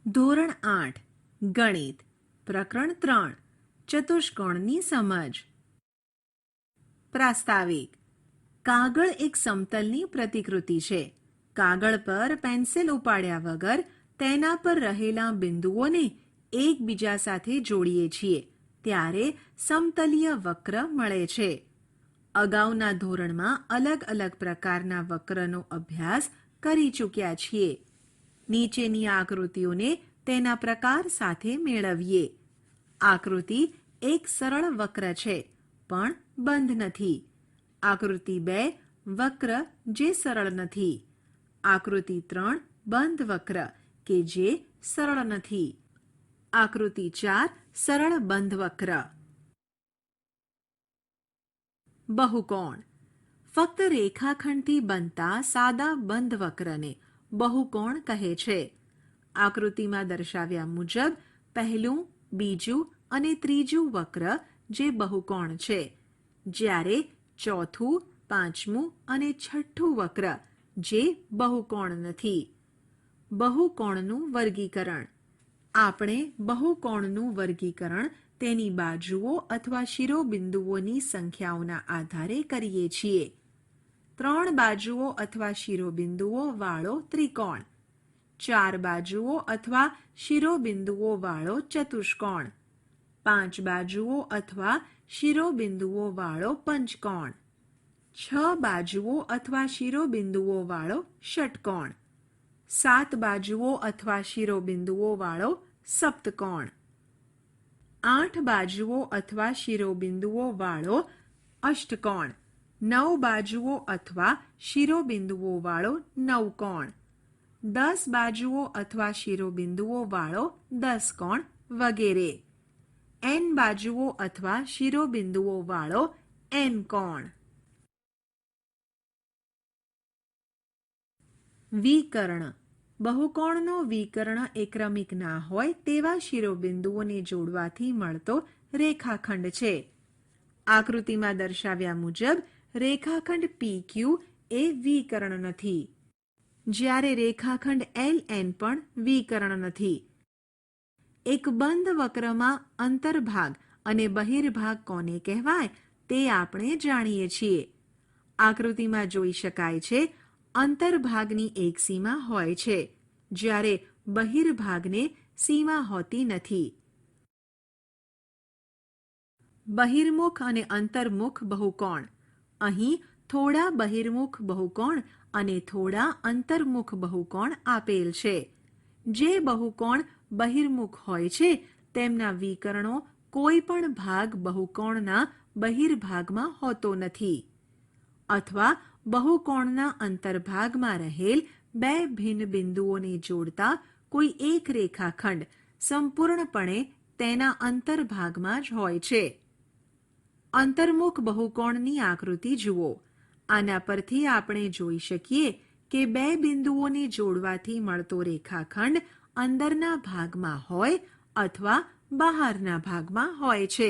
ધોરણ 8 ગણિત પ્રકરણ 3 ચતુષ્કોણની સમજ. પ્રાસ્તાવિક. કાગળ એક સમતલની પ્રતિકૃતિ છે. કાગળ પર પેન્સિલ ઉપાડ્યા વગર તેના પર રહેલા બિંદુઓને એકબીજા સાથે જોડીએ છીએ ત્યારે સમતલીય વક્ર મળે છે. અગાઉના ધોરણમાં અલગ અલગ પ્રકારના વક્રનો અભ્યાસ કરી ચૂક્યા છીએ. નીચેની આકૃતિઓને તેના પ્રકાર સાથે મેળવીએ. આકૃતિ એક સરળ વક્ર છે પણ બંધ નથી. આકૃતિ 2 વક્ર જે સરળ નથી. આકૃતિ 3 બંધ વક્ર કે જે સરળ નથી. આકૃતિ 4 સરળ બંધ વક્ર. બહુકોણ. ફક્ત રેખાખંડથી બનતા સાદા બંધ વક્રને બહુકોણ કહે છે. આકૃતિમાં દર્શાવ્યા મુજબ પહેલું, બીજું અને ત્રીજું વક્ર જે બહુકોણ છે, જ્યારે ચોથું, પાંચમું અને છઠ્ઠું વક્ર જે બહુકોણ નથી. બહુકોણનું વર્ગીકરણ. આપણે બહુકોણનું વર્ગીકરણ તેની બાજુઓ અથવા શિરોબિંદુઓની સંખ્યાઓના આધારે કરીએ છીએ. 3 બાજુઓ અથવા શિરોબિંદુઓ વાળો ત્રિકોણ, 4 બાજુઓ અથવા શિરોબિંદુઓ વાળો ચતુષ્કોણ, 5 બાજુઓ અથવા શિરોબિંદુઓ વાળો પંચકોણ, 6 બાજુઓ અથવા શિરોબિંદુઓ વાળો ષટકોણ, 7 બાજુઓ અથવા શિરોબિંદુઓ વાળો સપ્તકોણ, 8 બાજુઓ અથવા શિરોબિંદુઓ વાળો અષ્ટકોણ, 9 બાજુઓ અથવા શિરોબિંદુઓ વાળો નવકોણ, 10 બાજુઓ અથવા શિરોબિંદુઓ વાળો દસકોણ વગેરે. n બાજુઓ અથવા શિરોબિંદુઓ વાળો n કોણ. વિકર્ણ. બહુકોણનો વિકર્ણ એકક્રમિક ના હોય તેવા શિરોબિંદુઓને જોડવાથી મળતો રેખાખંડ છે. આકૃતિમાં દર્શાવ્યા મુજબ રેખાખંડ PQ એ વિકર્ણ નથી, જ્યારે રેખાખંડ LN પણ વિકર્ણ નથી. એક બંધ વક્રમાં અંતર્ભાગ અને બહિર્ભાગ કોને કહેવાય તે આપણે જાણીએ છીએ. આકૃતિમાં જોઈ શકાય છે અંતર્ભાગની એક સીમા હોય છે, જ્યારે બહિર્ભાગને સીમા હોતી નથી. બહિર્મુખ અને અંતર્મુખ બહુકોણ. અહીં થોડા બહિર્મુખ બહુકોણ અને થોડા અંતર્મુખ બહુકોણ આપેલ છે. જે બહુકોણ બહિર્મુખ હોય છે તેમના વિકર્ણો કોઈ પણ ભાગ બહુકોણના બહિર્ભાગમાં હોતો નથી, અથવા બહુકોણના અંતર્ભાગમાં રહેલ બે ભિન્ન બિંદુઓને જોડતા કોઈ એક રેખાખંડ સંપૂર્ણપણે તેના અંતર્ભાગમાં જ હોય છે. અંતર્મુખ બહુકોણની આકૃતિ જુઓ. આના પરથી આપણે જોઈ શકીએ કે બે બિંદુઓને જોડવાથી મળતો રેખાખંડ અંદરના ભાગમાં હોય અથવા બહારના ભાગમાં હોય છે.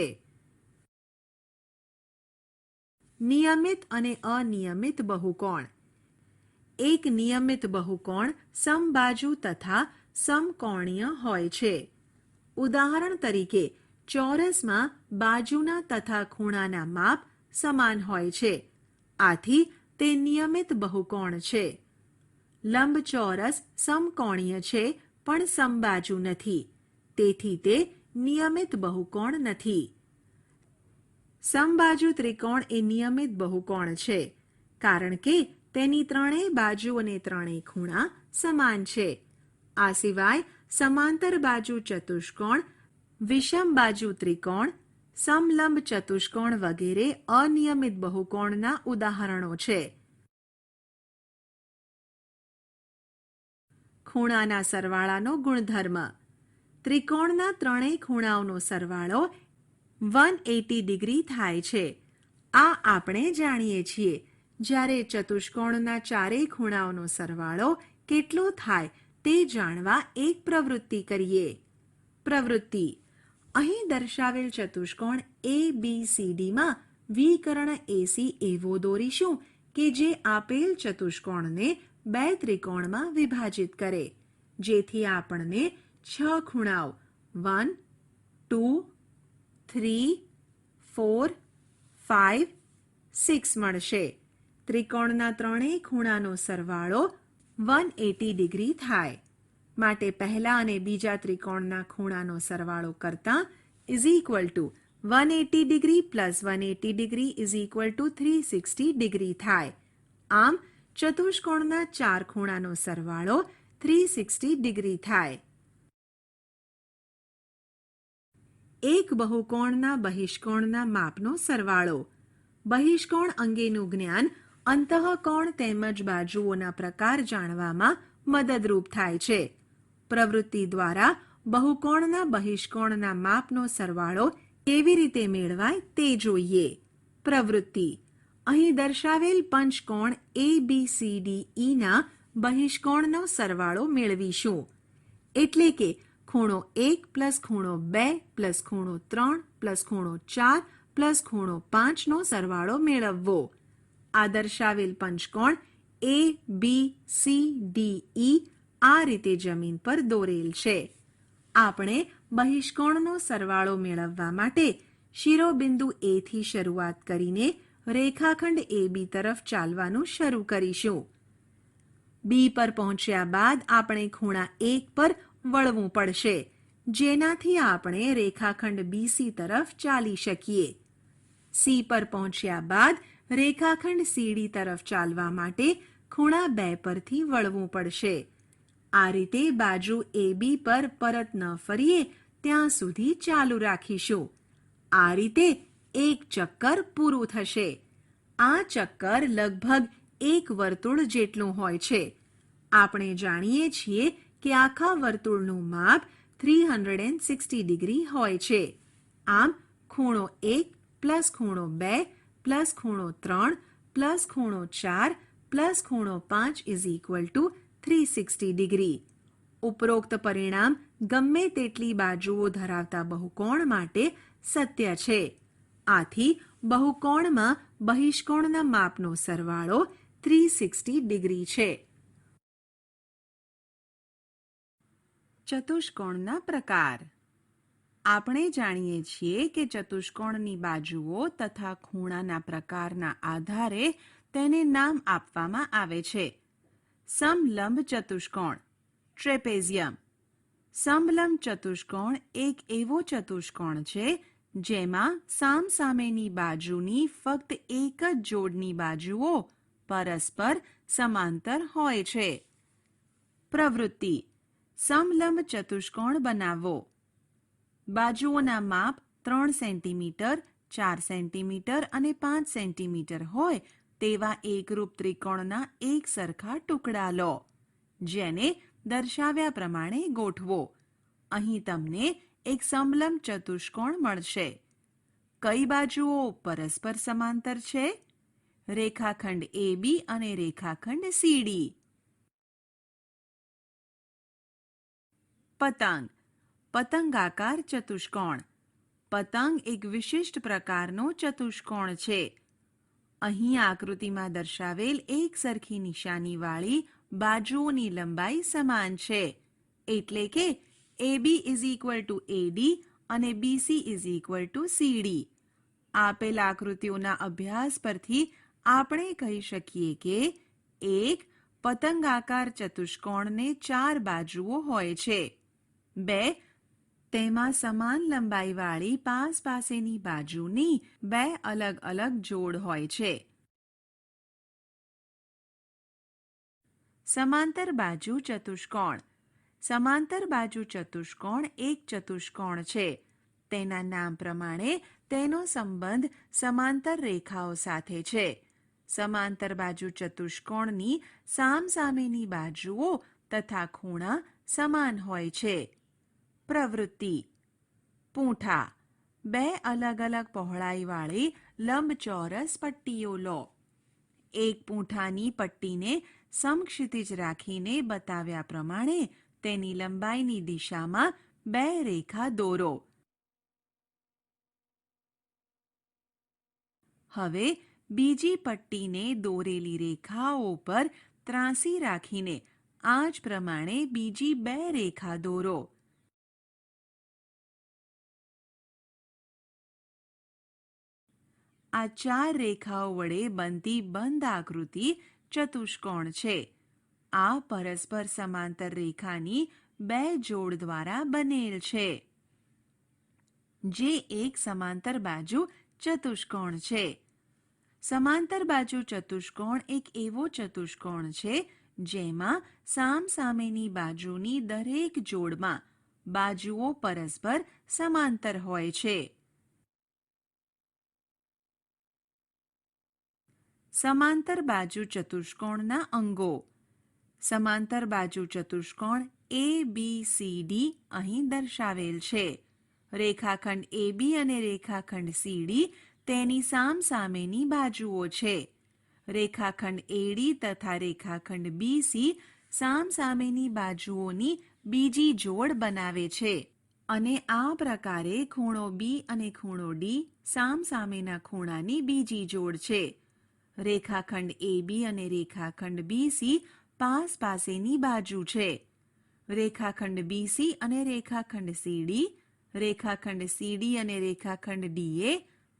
નિયમિત અને અનિયમિત બહુકોણ. એક નિયમિત બહુકોણ સમબાજુ તથા સમકોણીય હોય છે. ઉદાહરણ તરીકે ચોરસમાં બાજુના તથા ખૂણાના માપ સમાન હોય છે, આથી તે નિયમિત બહુકોણ છે. લંબચોરસ સમકોણીય છે પણ સમબાજુ નથી, તેથી તે નિયમિત બહુકોણ નથી. સમબાજુ ત્રિકોણ એ નિયમિત બહુકોણ છે, કારણ કે તેની ત્રણેય બાજુ અને ત્રણેય ખૂણા સમાન છે. આ સિવાય સમાંતર બાજુ ચતુષ્કોણ, વિષમ બાજુ ત્રિકોણ, સમલંબ ચતુષ્કોણ વગેરે અનિયમિત બહુકોણના ઉદાહરણો છે. ખૂણાના સરવાળાનો ગુણધર્મ. ત્રિકોણના ત્રણેય ખૂણાઓનો સરવાળો 180 ડિગ્રી થાય છે. આ આપણે જાણીએ છીએ. જ્યારે ચતુષ્કોણના ચારેય ખૂણાઓનો સરવાળો કેટલો થાય તે જાણવા એક પ્રવૃત્તિ કરીએ. પ્રવૃત્તિ. અહીં દર્શાવેલ ચતુષ્કોણ ABCDમાં વિકર્ણ AC એવો દોરીશું કે જે આપેલ ચતુષ્કોણને બે ત્રિકોણમાં વિભાજિત કરે, જેથી આપણને 6 ખૂણાઓ 1 2 3 4 5 6 મળશે. ત્રિકોણના ત્રણેય ખૂણાનો સરવાળો 180 ડિગ્રી થાય. માટે પહેલા અને બીજા ત્રિકોણના ખૂણાનો સરવાળો કરતાં is equal two 180 degree plus 180 degree is equal two 360 degree થાય. આમ ચતુષ્કોણના ચાર ખૂણાનો સરવાળો 360 ડિગ્રી થાય. એક બહુકોણના બહિષ્કોણના માપનો સરવાળો. બહિષ્કોણ અંગેનું જ્ઞાન અંતઃકોણ તેમજ બાજુઓના પ્રકાર જાણવામાં મદદરૂપ થાય છે. પ્રવૃત્તિ દ્વારા બહુકોણના બહિષ્કોણના માપનો સરવાળો કેવી રીતે મેળવાય તે જોઈએ. પ્રવૃત્તિ. અહીં દર્શાવેલ પંચકોણ ABCDE ના બહિષ્કોણનો સરવાળો મેળવીશું. એટલે કે ખૂણો 1 પ્લસ ખૂણો 2 પ્લસ ખૂણો 3 પ્લસ ખૂણો 4 પ્લસ ખૂણો 5 નો સરવાળો મેળવવો. આ દર્શાવેલ પંચકોણ ABCDE આ રીતે જમીન પર દોરેલ છે. આપણે બહિષ્કોણનો સરવાળો મેળવવા માટે શિરોબિંદુ A થી શરૂઆત કરીને રેખાખંડ AB તરફ ચાલવાનું શરૂ કરીશું. B પર પહોંચ્યા બાદ આપણે ખૂણા 1 પર વળવું પડશે, જેનાથી આપણે રેખાખંડ BC તરફ ચાલી શકીએ. C પર પહોંચ્યા બાદ રેખાખંડ CD તરફ ચાલવા માટે ખૂણા 2 પરથી વળવું પડશે. આ રીતે બાજુ AB પર પરત ન ફરીએ ત્યાં સુધી ચાલુ રાખીશું. આ રીતે એક ચક્કર પૂરું થશે. આ ચક્કર લગભગ એક વર્તુળ જેટલું હોય છે. આપણે જાણીએ છીએ કે આખા વર્તુળનું માપ 360 ડિગ્રી હોય છે. આમ ખૂણો 1 પ્લસ ખૂણો 2 પ્લસ ખૂણો 3 પ્લસ ખૂણો 4 પ્લસ ખૂણો 5 ઇઝ ઇક્વલ ટુ 360 ડિગ્રી. ઉપરોક્ત પરિણામ ગમે તેટલી બાજુઓ ધરાવતા બહુકોણ માટે સત્ય છે. આથી બહુકોણમાં બહિષ્કોણના માપનો સરવાળો 360 ડિગ્રી છે. ચતુષ્કોણના પ્રકાર. આપણે જાણીએ છીએ કે ચતુષ્કોણની બાજુઓ તથા ખૂણાના પ્રકારના આધારે તેને નામ આપવામાં આવે છે. સમલંબ ચતુષ્કોણ ટ્રેપેઝિયમ. સમલંબ ચતુષ્કોણ એક એવો ચતુષ્કોણ છે જેમાં સામસામેની બાજુની ફક્ત એક જ જોડની બાજુઓ પરસ્પર સમાંતર હોય છે. પ્રવૃત્તિ. સમલંબ ચતુષ્કોણ બનાવવો. બાજુઓના માપ 3 સેન્ટીમીટર 4 સેન્ટીમીટર અને 5 સેન્ટીમીટર હોય તેવા એકરૂપ ત્રિકોણના એક સરખા ટુકડા લો, જેને દર્શાવ્યા પ્રમાણે ગોઠવો. અહીં તમને એક સમલંબ ચતુષ્કોણ મળશે. કઈ બાજુઓ પરસ્પર સમાંતર છે? રેખાખંડ AB અને રેખાખંડ CD. પતંગ. પતંગાકાર ચતુષ્કોણ. પતંગ એક વિશિષ્ટ પ્રકારનો ચતુષ્કોણ છે. અહીં આકૃતિમાં દર્શાવેલ એક સરખી નિશાનીવાળી બાજુઓની લંબાઈ સમાન છે. એટલે કે AB is equal to AD અને BC is equal two CD. આપેલ આકૃતિઓના અભ્યાસ પરથી આપણે કહી શકીએ કે એક પતંગાકાર ચતુષ્કોણને 4 બાજુઓ હોય છે. 2 તેમાં સમાન લંબાઈવાળી પાસેની બાજુની 2 અલગ અલગ જોડ હોય છે. સમાંતર બાજુ ચતુષ્કોણ. સમાંતર બાજુ ચતુષ્કોણ એક ચતુષ્કોણ છે. તેના નામ પ્રમાણે તેનો સંબંધ સમાંતર રેખાઓ સાથે છે. સમાંતર બાજુ ચતુષ્કોણની સામસામેની બાજુઓ તથા ખૂણા સમાન હોય છે. પ્રવૃત્તિ. પૂંઠા. 2 અલગ અલગ પહોળાઈવાળી લંબચોરસ પટ્ટીઓ લો. એક પૂંઠાની પટ્ટીને સમક્ષિતિજ રાખીને બતાવ્યા પ્રમાણે તેની લંબાઈની દિશામાં 2 રેખા દોરો. હવે બીજી પટ્ટીને દોરેલી રેખાઓ પર ત્રાંસી રાખીને આ જ પ્રમાણે બીજી 2 રેખા દોરો. આ 4 રેખાઓ વડે બનતી બંધ આકૃતિ ચતુષ્કોણ છે. આ પરસ્પર સમાંતર રેખાની 2 જોડ દ્વારા બનેલ છે, જે એક સમાંતર બાજુ ચતુષ્કોણ છે. સમાંતર બાજુ ચતુષ્કોણ એક એવો ચતુષ્કોણ છે જેમાં સામસામેની બાજુની દરેક જોડમાં બાજુઓ પરસ્પર સમાંતર હોય છે. સમાંતર બાજુ ચતુષ્કોણના અંગો. સમાંતર બાજુ ચતુષ્કોણ ABCD અહીં દર્શાવેલ છે. રેખાખંડ AB અને રેખાખંડ CD તેની સામસામેની બાજુઓ છે. રેખાખંડ AD તથા રેખાખંડ BC સામસામેની બાજુઓની બીજી જોડ બનાવે છે અને આ પ્રકારે ખૂણો B અને ખૂણો D સામસામેના ખૂણાની બીજી જોડ છે. રેખાખંડ AB અને રેખાખંડ BC પાસેની બાજુ છે. રેખાખંડ BC અને રેખાખંડ CD, રેખાખંડ CD અને રેખાખંડ DA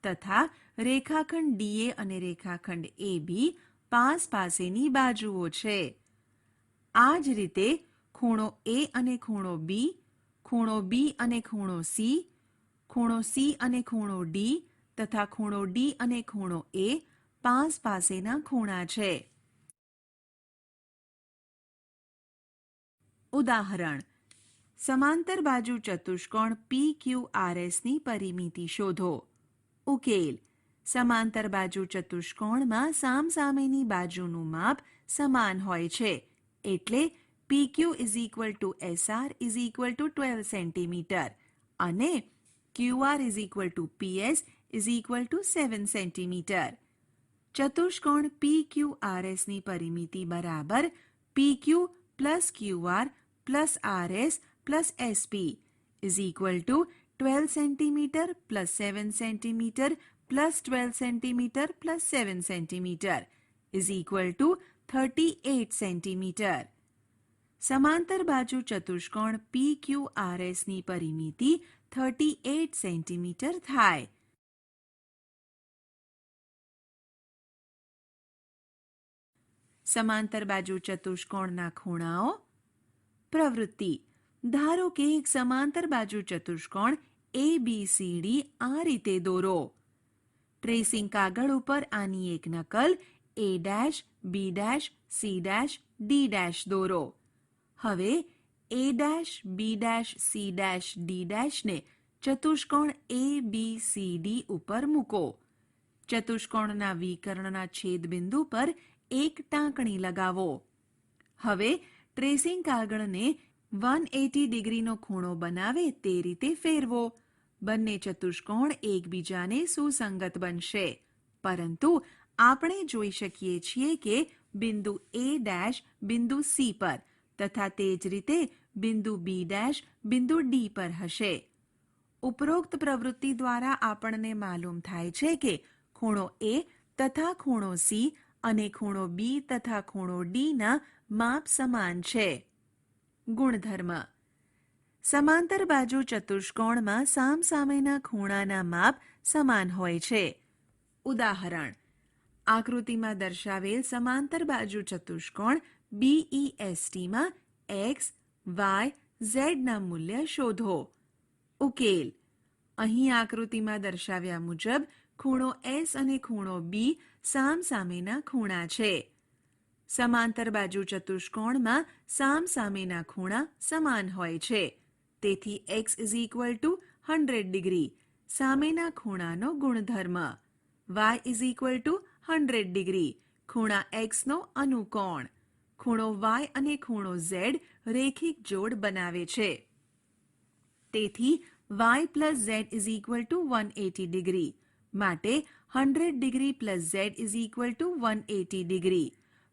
તથા રેખાખંડ DA અને રેખાખંડ AB પાસેની બાજુઓ છે. આ જ રીતે ખૂણો A અને ખૂણો B, ખૂણો B અને ખૂણો C, ખૂણો C અને ખૂણો D તથા ખૂણો D અને ખૂણો A પાસેના ખૂણા છે. ઉદાહરણ: સમાંતર બાજુ ચતુષ્કોણ PQRS ની પરિમિતિ શોધો. ઉકેલ: સમાંતર બાજુ ચતુષ્કોણમાં સામસામેની બાજુનું માપ સમાન હોય છે, એટલે PQ SR 12 cm અને QR PS 7 cm. ચતુષ્કોણ PQRS ની પરિમિતિ બરાબર PQ plus QR plus RS plus SP is equal to 12 cm plus 7 cm plus 12 cm plus 7 cm is equal to 38 cm. સમાંતર બાજુ ચતુષ્કોણ PQRS ની પરિમિતિ 38 cm થાય. સમાંતર બાજુ ચતુષ્કોણના ખૂણાઓ. પ્રવૃત્તિ: ધારો કે એક સમાંતર બાજુ ચતુષ્કોણ ABCD આ રીતે દોરો. ટ્રેસિંગ કાગળ ઉપર આની એક નકલ A', B', C', D' દોરો. હવે A', B', C', D' ને ચતુષ્કોણ ABCD ઉપર મૂકો. ચતુષ્કોણના વિકર્ણના છેદબિંદુ પર એક ટાંકણી લગાવો. હવે ટ્રેસિંગ કાગળને 180 ડિગ્રીનો ખૂણો બનાવે તે રીતે ફેરવો. બંને ચતુષ્કોણ એકબીજાને સુસંગત બનશે, પરંતુ આપણે જોઈ શકીએ છીએ કે બિંદુ A' બિંદુ C પર તથા તે જ રીતે બિંદુ B' બિંદુ D પર હશે. ઉપરોક્ત પ્રવૃત્તિ દ્વારા આપણને માલુમ થાય છે કે ખૂણો A તથા ખૂણો C અને ખૂણો B તથા ખૂણો D ના માપ સમાન છે. ગુણધર્મ: સમાંતર બાજુ ચતુષ્કોણમાં સામસામેના ખૂણાના માપ સમાન હોય છે. ઉદાહરણ: આકૃતિમાં દર્શાવેલ સમાંતર બાજુ ચતુષ્કોણ BEST માં x, y, z ના મૂલ્ય શોધો. ઉકેલ: અહીં આકૃતિમાં દર્શાવ્યા મુજબ ખૂણો S અને ખૂણો B સામસામેના ખૂણા છે. સમાંતર બાજુ ચતુષ્કોણમાં સામસામેના ખૂણા સમાન હોય છે. તેથી x 100 ડિગ્રી સામેના ખૂણાનો ગુણધર્મ, y 100 ડિગ્રી ખૂણા x નો અનુકોણ. ખૂણો y અને ખૂણો z રેખિક જોડ બનાવે છે. તેથી y plus z 180 ડિગ્રી માટે 100 ડિગ્રી plus z 180 ડિગ્રી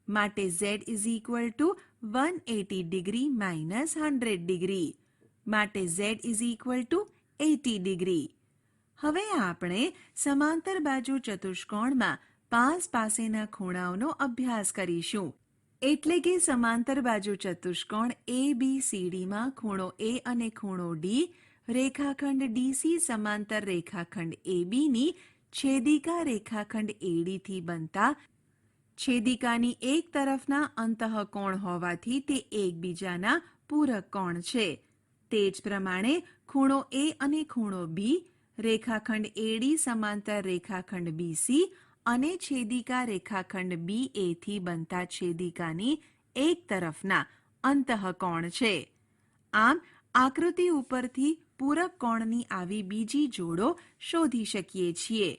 માટે z 180 ડિગ્રી minus 100 ડિગ્રી માટે z 80 ડિગ્રી. હવે આપણે સમાંતર બાજુ ચતુષ્કોણમાં પાસેના ખૂણાઓનો અભ્યાસ કરીશું. એટલે કે સમાંતર બાજુ ચતુષ્કોણ ABCD માં ખૂણો A અને ખૂણો D રેખાખંડ DC સમાંતર રેખાખંડ AB ની છેદિકા રેખાખંડ એડીથી બનતા છેદિકાની એક તરફના અંતઃકોણ હોવાથી તે એકબીજાના પૂરક કોણ છે. તે જ પ્રમાણે ખૂણો એ અને ખૂણો બી, રેખાખંડ એડી સમાંતર રેખાખંડ બીસી અને છેદિકા રેખાખંડ બી એથી બનતા છેદિકાની એક તરફના અંતઃકોણ છે. આમ આકૃતિ ઉપરથી પૂરક કોણની આવી બીજી જોડો શોધી શકીએ છીએ.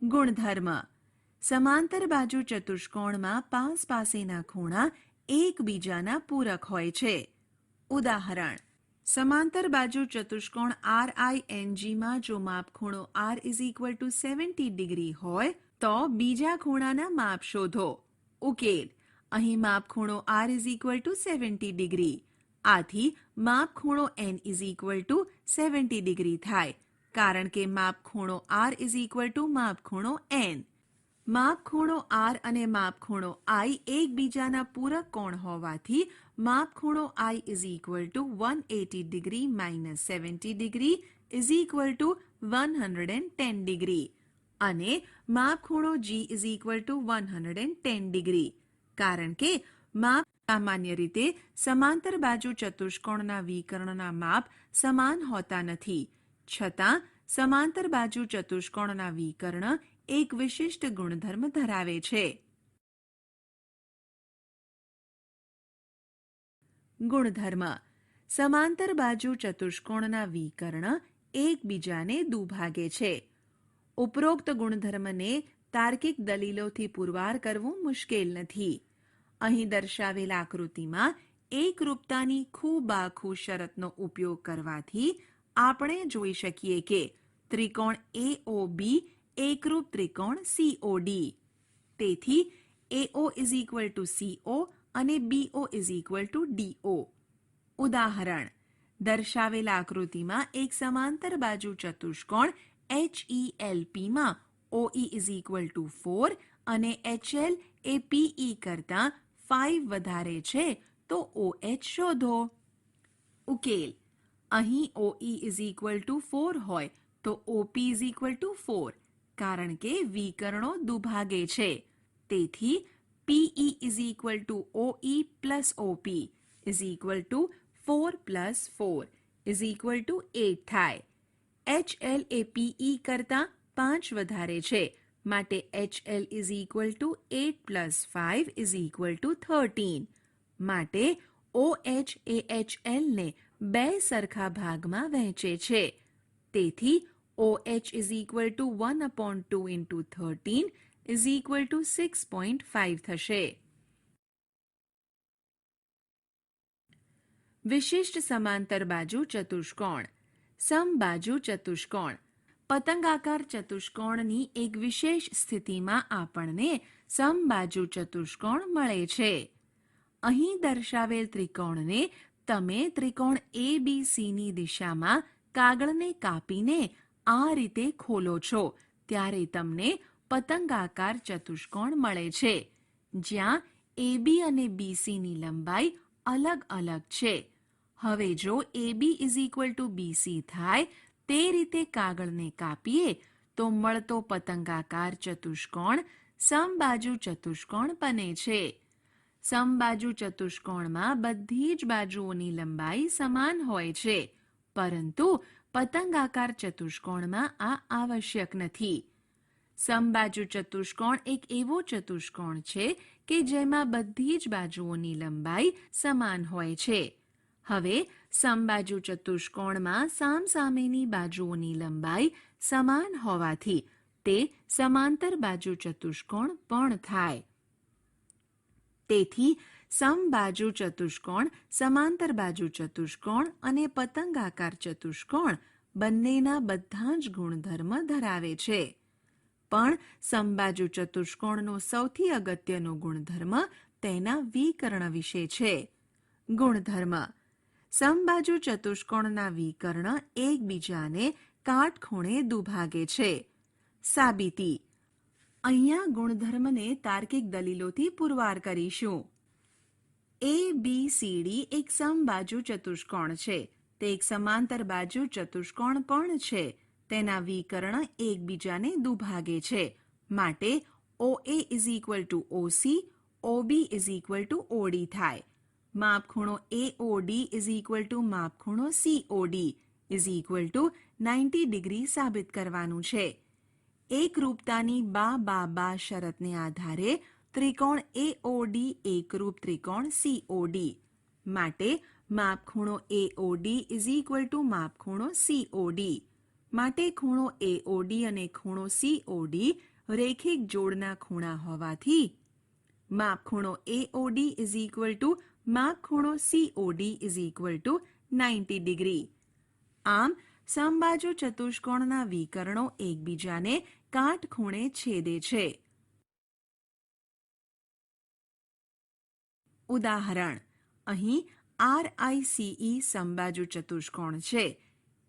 ગુણધર્મ: સમાંતર બાજુ ચતુષ્કોણમાં પાસ પાસેના ખૂણા એકબીજાના પૂરક હોય છે. ઉદાહરણ: સમાંતર બાજુ ચતુષ્કોણ RINGમાં જો માપખૂણો R = 70 ડિગ્રી હોય તો બીજા ખૂણાના માપ શોધો. ઉકેલ: અહીં માપખૂણો R = 70 ડિગ્રી. આથી માપખૂણો N = 70 ડિગ્રી થાય, કારણ કે માપખૂણો R = માપખૂણો N. માપખૂણો R અને માપખૂણો I એકબીજાના પૂરક કોણ હોવાથી માપખૂણો I = 180 ડિગ્રી - 70 ડિગ્રી = 110 ડિગ્રી અને માપખૂણો G = 110 ડિગ્રી. કારણ કે માપ સામાન્ય રીતે સમાંતર બાજુ ચતુષ્કોણના વિકર્ણના માપ સમાન હોતા નથી, છતાં સમાંતર બાજુ ચતુષ્કોણના વિકર્ણ એક વિશિષ્ટ ગુણધર્મ ધરાવે છે. ગુણધર્મ: સમાંતર બાજુ ચતુષ્કોણના વિકર્ણ એકબીજાને દુભાગે છે. ઉપરોક્ત ગુણધર્મને તાર્કિક દલીલોથી પુરવાર કરવું મુશ્કેલ નથી. અહીં દર્શાવેલ આકૃતિમાં એકરૂપતાની ખૂબાખૂ શરતનો ઉપયોગ કરવાથી આપણે જોઈ શકીએ કે ત્રિકોણ AOB એકરૂપ ત્રિકોણ COD. તેથી AO = CO અને BO = DO. ઉદાહરણ: દર્શાવેલ આકૃતિમાં એક સમાંતર બાજુ ચતુષ્કોણ HELPમાં OE = 4 અને HL એ PE કરતાં 5 વધારે છે તો OH શોધો. ઉકેલ: અહીં OE = 4 હોય તો OP = 4, કારણ કે વિકર્ણો દુભાગે છે. તેથી PE = OE + OP = 4 + 4 = 8 થાય. HL એ PE કરતાં 5 વધારે છે, માટે HL = 8 + 5 = 13. માટે OH એ HL ને 2 સરખા ભાગમાં વહેંચે છે. તેથી OH = 1/2 × 13 = 6.5 થશે. વિશિષ્ટ સમાંતર બાજુ ચતુષ્કોણ. સમબાજુ ચતુષ્કોણ. પતંગાકાર ચતુષ્કોણની એક વિશેષ સ્થિતિમાં આપણને સમબાજુ ચતુષ્કોણ મળે છે. અહીં દર્શાવેલ ત્રિકોણને તમે ત્રિકોણ ABCની દિશામાં કાગળને કાપીને આ રીતે ખોલો છો ત્યારે તમને પતંગાકાર ચતુષ્કોણ મળે છે, જ્યાં AB અને BCની લંબાઈ અલગ અલગ છે. હવે જો AB = BC થાય તે રીતે કાગળને કાપીએ તો મળતો પતંગાકાર ચતુષ્કોણ સમબાજુ ચતુષ્કોણ બને છે. સમબાજુ ચતુષ્કોણમાં બધી જ બાજુઓની લંબાઈ સમાન હોય છે, પરંતુ પતંગાકાર ચતુષ્કોણમાં આ આવશ્યક નથી. સમબાજુ ચતુષ્કોણ એક એવો ચતુષ્કોણ છે કે જેમાં બધી જ બાજુઓની લંબાઈ સમાન હોય છે. હવે સમબાજુ ચતુષ્કોણમાં સામસામેની બાજુઓની લંબાઈ સમાન હોવાથી તે સમાંતર બાજુ ચતુષ્કોણ પણ થાય. તેથી સમબાજુ ચતુષ્કોણ, સમાંતર બાજુ ચતુષ્કોણ અને પતંગાકાર ચતુષ્કોણ બંનેના બધા જ ગુણધર્મ ધરાવે છે. પણ સમબાજુ ચતુષ્કોણનો સૌથી અગત્યનો ગુણધર્મ તેના વિકર્ણ વિશે છે. ગુણધર્મ: સમબાજુ ચતુષ્કોણના વિકર્ણ એકબીજાને કાટખૂણે દુભાગે છે. સાબિતી: અહીંયા ગુણધર્મને તાર્કિક દલીલોથી પુરવાર કરીશું. ABCD એક સમબાજુ ચતુષ્કોણ છે. તે એક સમાંતર બાજુ ચતુષ્કોણ પણ છે. તેના વિકર્ણ એકબીજાને દુભાગે છે. માટે OA is equal to OC, OB is equal to OD થાય. માપખૂણો AOD ઇઝ ઇક્વલ ટુ માપખૂણો COD is equal to 90 degree સાબિત કરવાનું છે. એકરૂપતાની બા શરતને આધારે ત્રિકોણ AOD એકરૂપ ત્રિકોણ COD. માટે માપખૂણો AOD ઇઝ ઇક્વલ ટુ માપખૂણો COD. માટે ખૂણો AOD અને ખૂણો COD રેખિક જોડના ખૂણા હોવાથી માપખૂણો AOD ઇઝ ઇક્વલ ટુ માપખૂણો COD is equal to 90 degree. આમ સમબાજુ ચતુષ્કોણના વિકર્ણો એકબીજાને કાટખૂણે છેદે છે. ઉદાહરણ: અહીં RICE સમબાજુ ચતુષ્કોણ છે.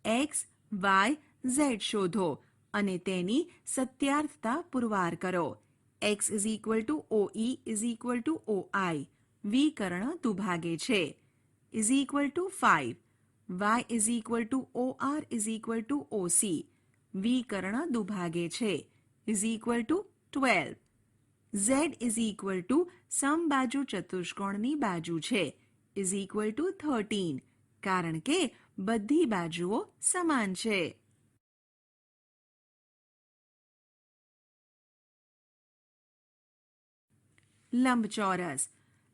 X, Y, Z શોધો અને તેની સત્યાર્થતા પુરવાર કરો. X is equal to OE is equal to OI. વિકર્ણ દુભાગે છે. Is equal to 5. Y is equal to OR is equal to OC. વિકર્ણ દુભાગે છે. Is equal to 12. Z is equal to સમબાજુ ચતુષ્કોણની બાજુ છે. Is equal to 13. કારણ કે બધી બાજુઓ સમાન છે. લંબચોરસ.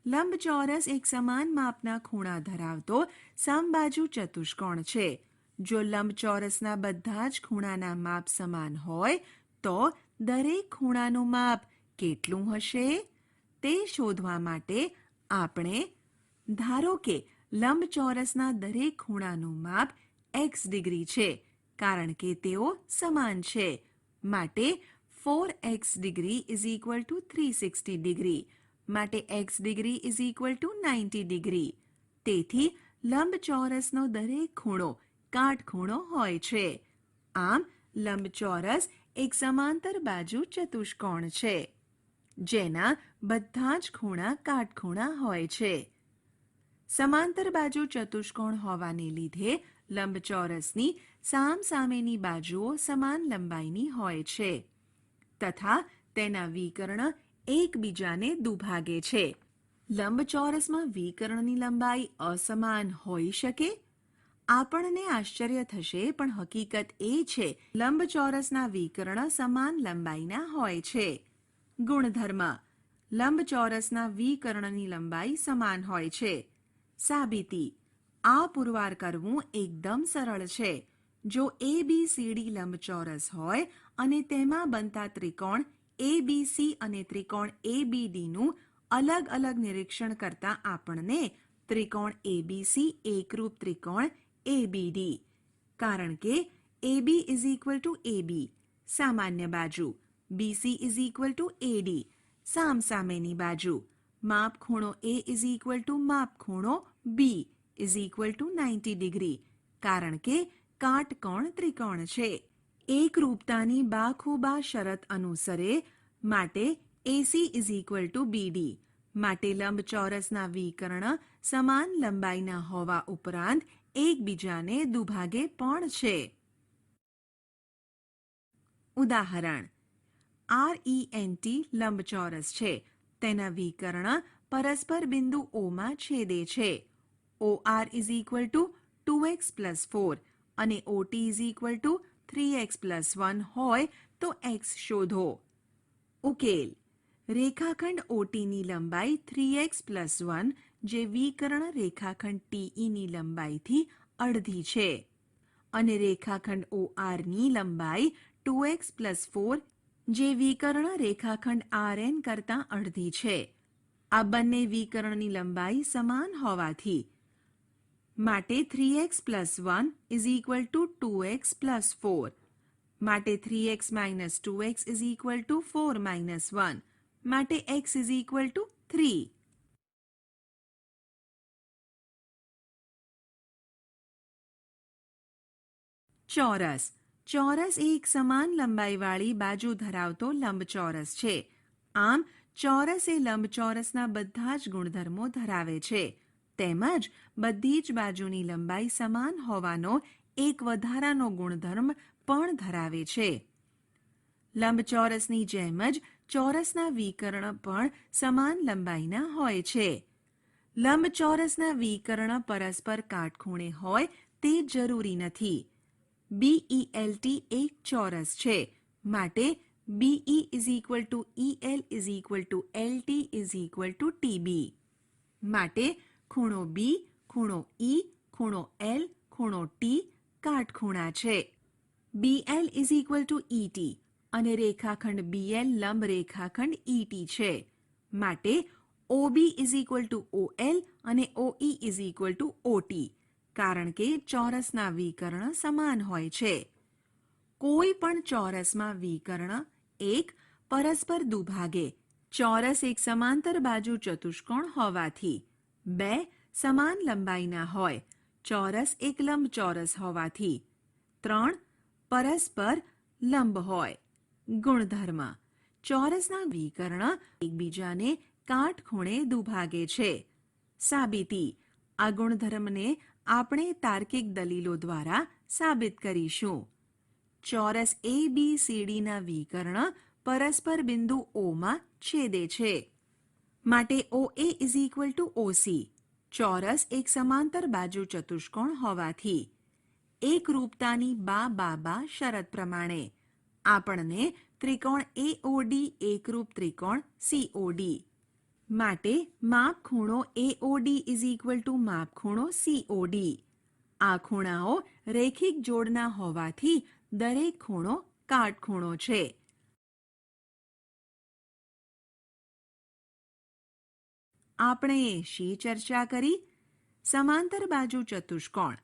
લંબચોરસ એક સમાન માપના ખૂણા ધરાવતો સમબાજુ ચતુષ્કોણ છે. જો લંબચોરસના બધા જ ખૂણાના માપ સમાન હોય તો દરેક ખૂણાનું માપ કેટલું હશે તે શોધવા માટે આપણે ધારો કે લંબચોરસના દરેક ખૂણાનું માપ x ડિગ્રી છે. કારણ કે તેઓ સમાન છે. માટે 4x degree is equal two 360 degree. માટે x degree is equal to 90 degree. તેથી લંબચોરસનો દરેક ખૂણો કાટખૂણો હોય છે. આમ લંબચોરસ એક સમાંતર બાજુ ચતુષ્કોણ છે જેના બધા જ ખૂણા કાટખૂણા હોય છે. સમાંતર બાજુ ચતુષ્કોણ હોવાને લીધે લંબચોરસની સામસામેની બાજુઓ સમાન લંબાઈની હોય છે તથા તેના વિકર્ણ એકબીજાને દુભાગે છે. લંબચોરસમાં વિકર્ણની લંબાઈ અસમાન હોઈ શકે? આપણને આશ્ચર્ય થશે, પણ હકીકત એ છે લંબચોરસના વિકર્ણ સમાન લંબાઈના હોય છે. ગુણધર્મ: લંબચોરસના વિકર્ણની લંબાઈ સમાન હોય છે. સાબિતી: આ પુરવાર કરવું એકદમ સરળ છે. જો ABCD લંબચોરસ હોય અને તેમાં બનતા ત્રિકોણ ABC અને ત્રિકોણ ABDનું અલગ અલગ નિરીક્ષણ કરતા આપણને ત્રિકોણ ABC એકરૂપ ત્રિકોણ ABD. કારણ કે AB is equal to AB સામાન્ય બાજુ, BC is equal to AD સામસામેની બાજુ, માપખૂણો A ઇઝ ઇક્વલ ટુ માપખૂણો B is equal to 90 degree. કારણ કે કાટકોણ ત્રિકોણ છે. એકરૂપતાની બાખુબા શરત અનુસરે માટે AC is equal two BD. માટે લંબચોરસના વિકર્ણ સમાન લંબાઈના હોવા ઉપરાંત એકબીજાને દુભાગે પણ છે. ઉદાહરણ: RENT લંબચોરસ છે. તેના વિકર્ણ પરસ્પર બિંદુ O માં છેદે છે. OR is equal two 2x plus 4 અને OT is equal two 3x plus 1 હોય તો x શોધો. ઉકેલ: રેખાખંડ OTની લંબાઈ 3x પ્લસ 1 જે વિકર્ણ રેખાખંડ TEની લંબાઈથી અડધી છે અને રેખાખંડ ORની લંબાઈ 2x પ્લસ 4 જે વિકર્ણ રેખાખંડ RN કરતાં અડધી છે. આ બંને વિકર્ણની લંબાઈ સમાન હોવાથી માટે 3x plus 1 is equal two 2x plus 4. માટે 3x minus 2x is equal two 4 minus 1. માટે x ઇઝ ઇક્વલ ટુ 3. ચોરસ. ચોરસ એક સમાન લંબાઈવાળી બાજુ ધરાવતો લંબચોરસ છે. આમ ચોરસ એ લંબચોરસના બધા જ ગુણધર્મો ધરાવે છે. તેમજ બધી જ બાજુની લંબાઈ સમાન હોવાનો એક વધારાનો ગુણધર્મ પણ ધરાવે છે. લંબચોરસની જેમ જ ચોરસના વિકર્ણ પણ સમાન લંબાઈના હોય છે. લંબચોરસના વિકર્ણ પરસ્પર કાટખૂણે હોય તે જરૂરી નથી. BELT એક ચોરસ છે, માટે BE EL LT TB. માટે ખૂણો B, ખૂણો E, ખૂણો L, ખૂણો T કાટખૂણા છે. BL ET અને રેખાખંડ BL લંબ રેખાખંડ ET છે. માટે OB OL અને OE OT, કારણ કે ચોરસના વિકર્ણ સમાન હોય છે. કોઈ પણ ચોરસમાં વિકર્ણ એક પરસ્પર દુભાગે ચોરસ એક સમાંતર બાજુ ચતુષ્કોણ હોવાથી, બે સમાન લંબાઈના હોય ચોરસ એક લંબચોરસ હોવાથી, ત્રણ પરસ્પર લંબ હોય. ગુણધર્મ: ચોરસના વિકર્ણ એકબીજાને કાટખૂણે દુભાગે છે. સાબિતી: આ ગુણધર્મને આપણે તાર્કિક દલીલો દ્વારા સાબિત કરીશું. ચોરસ ABCDના વિકર્ણ પરસ્પર બિંદુ O માં છેદે છે. માટે OA OC ચોરસ એક સમાંતર બાજુ ચતુષ્કોણ હોવાથી, એકરૂપતાની બા શરત પ્રમાણે આપણને ત્રિકોણ AOD એકરૂપ ત્રિકોણ COD. માટે માપ ખૂણો AOD માપ ખૂણો COD. આ ખૂણાઓ રેખિક જોડના હોવાથી દરેક ખૂણો કાટખૂણો છે. આપણે શી ચર્ચા કરી? સમાંતર બાજુ ચતુષ્કોણ.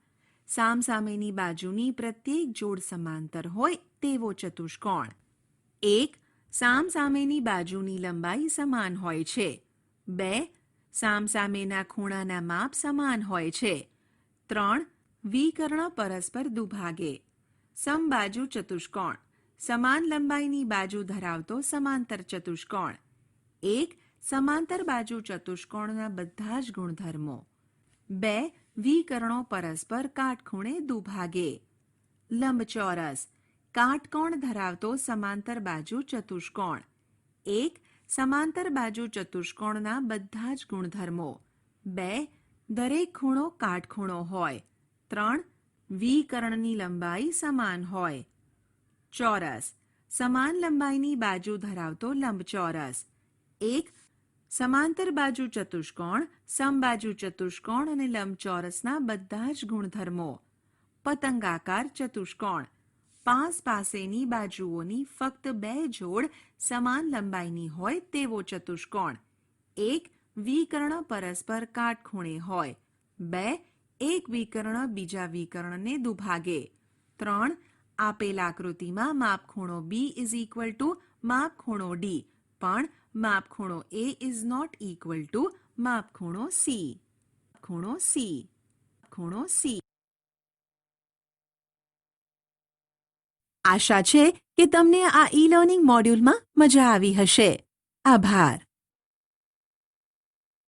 સામસામેની બાજુની પ્રત્યેક જોડ સમાંતર હોય તેવો ચતુષ્કોણ. 1. સામસામેની બાજુની લંબાઈ સમાન હોય છે. 2. સામસામેના ખૂણાના માપ સમાન હોય છે. 3. વિકર્ણ પરસ્પર દુભાગે. સમબાજુ ચતુષ્કોણ. સમાન લંબાઈની બાજુ ધરાવતો સમાંતર ચતુષ્કોણ. 1. સમાંતર બાજુ ચતુષ્કોણના બધા જ ગુણધર્મો. 2. વિકર્ણો પરસ્પર કાટખૂણે દુભાગે. લંબચોરસ. કાટકોણ ધરાવતો સમાંતર બાજુ ચતુષ્કોણ. 1. સમાંતર બાજુ ચતુષ્કોણના બધા જ ગુણધર્મો. 2. દરેક ખૂણો કાટખૂણો હોય. 3. વિકર્ણની લંબાઈ સમાન હોય. ચોરસ. સમાન લંબાઈની બાજુ ધરાવતો લંબચોરસ. 1. સમાંતર બાજુ ચતુષ્કોણ, સમબાજુ ચતુષ્કોણ અને લંબચોરસના બધા જ ગુણધર્મો. પતંગાકાર ચતુષ્કોણ. પાસેની બાજુઓની ફક્ત 2 જોડ સમાન લંબાઈની હોય તેવો ચતુષ્કોણ. 1. વિકર્ણ પરસ્પર કાટખૂણે હોય. 2. એક વિકર્ણ બીજા વિકર્ણને દુભાગે. 3. આપેલ આકૃતિમાં માપખૂણો B માપખૂણો D, પણ માપખૂણો A માપખૂણો C. આશા છે કે તમને આ ઈ લર્નિંગ મોડ્યુલમાં મજા આવી હશે. આભાર.